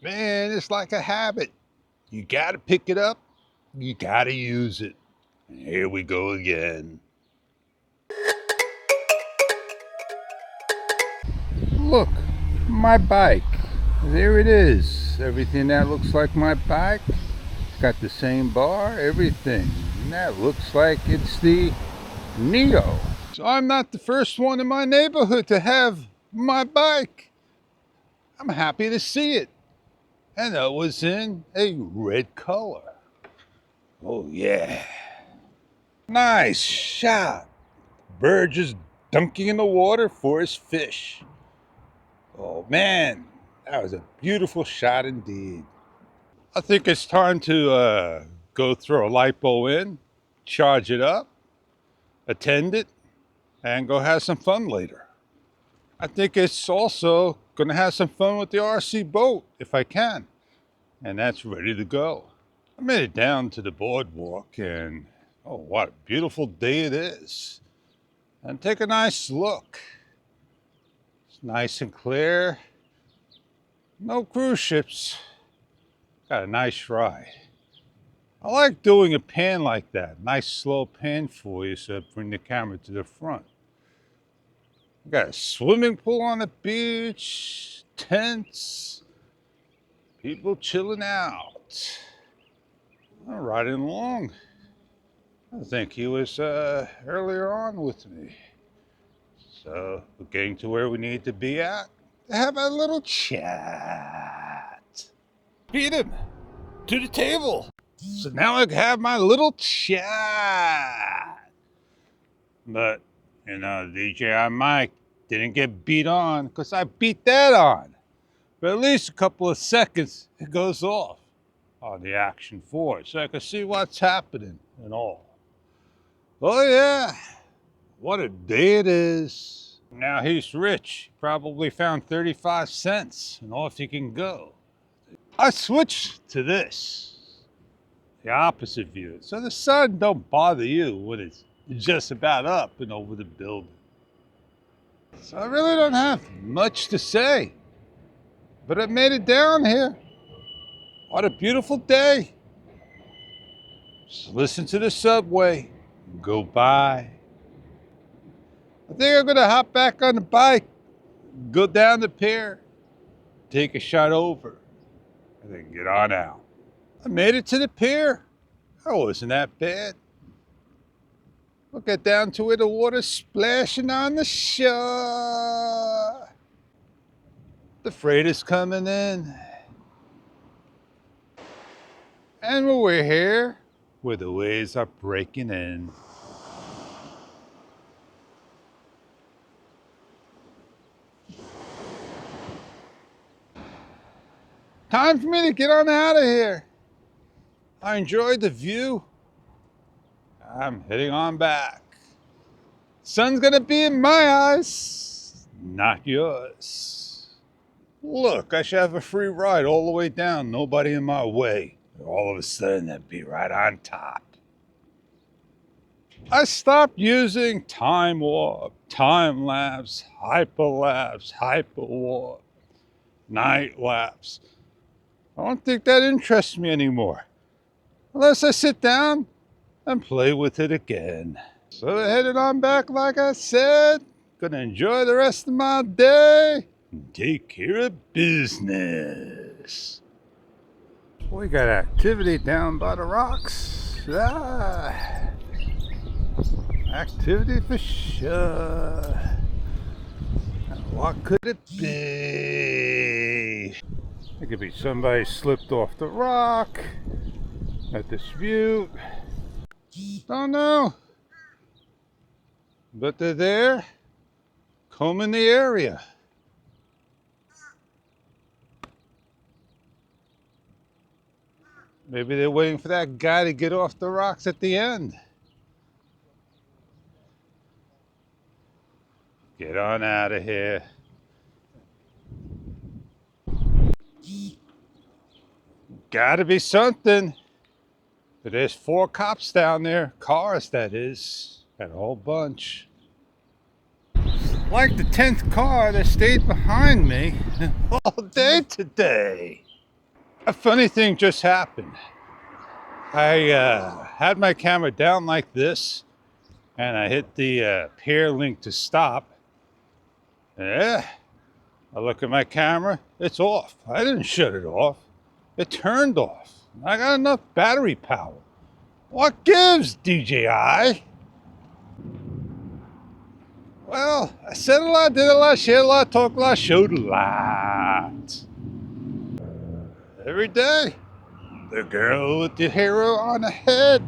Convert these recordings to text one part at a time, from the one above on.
Man, it's like a habit. You gotta pick it up, you gotta use it. And here we go again. Look, my bike. There it is. Everything that looks like my bike. It's got the same bar, everything. And that looks like it's the Neo. So I'm not the first one in my neighborhood to have my bike. I'm happy to see it. And that was in a red color. Oh yeah. Nice shot. Bird just dunking in the water for his fish. Oh man, that was a beautiful shot indeed. I think it's time to go throw a lipo in, charge it up, attend it, and go have some fun later. I think it's also going to have some fun with the RC boat if I can. And that's ready to go. I made it down to the boardwalk and oh, what a beautiful day it is. And take a nice look. It's nice and clear. No cruise ships. Got a nice ride. I like doing a pan like that. Nice slow pan for you, so bring the camera to the front. Got a swimming pool on the beach, tents, people chilling out. I'm riding along. I think he was earlier on with me. So we're getting to where we need to be at to have a little chat. Beat him to the table. So now I can have my little chat. But, you know, DJI Mike didn't get beat on because I beat that on. But at least a couple of seconds it goes off on the Action 4 so I can see what's happening and all. Oh yeah, what a day it is. Now he's rich, probably found 35 cents and off he can go. I switched to this, the opposite view, so the sun don't bother you when it's just about up and over the building. So I really don't have much to say, but I made it down here. What a beautiful day. Just listen to the subway go by. I think I'm gonna hop back on the bike, go down the pier, take a shot over, and then get on out. I made it to the pier. That wasn't that bad. We'll get down to where the water's splashing on the shore. The freight is coming in. And we're here where the waves are breaking in. Time for me to get on out of here. I enjoyed the view. I'm heading on back. Sun's gonna be in my eyes, not yours. Look, I should have a free ride all the way down, nobody in my way. All of a sudden, I'd be right on top. I stopped using time warp, time lapse, hyperlapse, hyperwarp, night lapse. I don't think that interests me anymore, unless I sit down and play with it again. So headed on back, like I said. Gonna enjoy the rest of my day and take care of business. We got activity down by the rocks. Activity for sure. What could it be? It could be somebody slipped off the rock at this butte. Don't know. But they're there, combing the area. Maybe they're waiting for that guy to get off the rocks at the end. Get on out of here. Gotta be something. But there's 4 cops down there, cars that is, and a whole bunch. Like the 10th car that stayed behind me all day today. A funny thing just happened. I had my camera down like this, and I hit the pair link to stop. Yeah, I look at my camera, it's off. I didn't shut it off. It turned off. I got enough battery power. What gives, DJI? Well, I said a lot, did a lot, shared a lot, talked a lot, showed a lot. Every day, the girl with the hero on the head.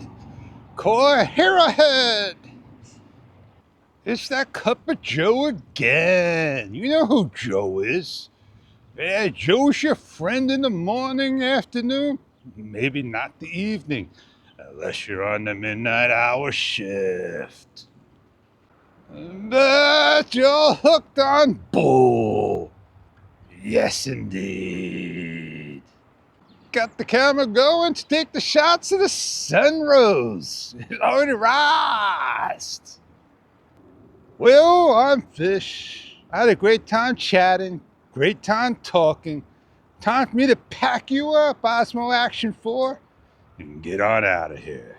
Call her Hero Head. It's that Cup of Joe again. You know who Joe is. Yeah, Joe's your friend in the morning, afternoon, maybe not the evening, unless you're on the midnight hour shift. But you're hooked on bull. Yes, indeed. Got the camera going to take the shots of the sunrose. It already rised. Well, I'm Fish. I had a great time chatting, great time talking. Time for me to pack you up, Osmo Action 4, and get on out of here.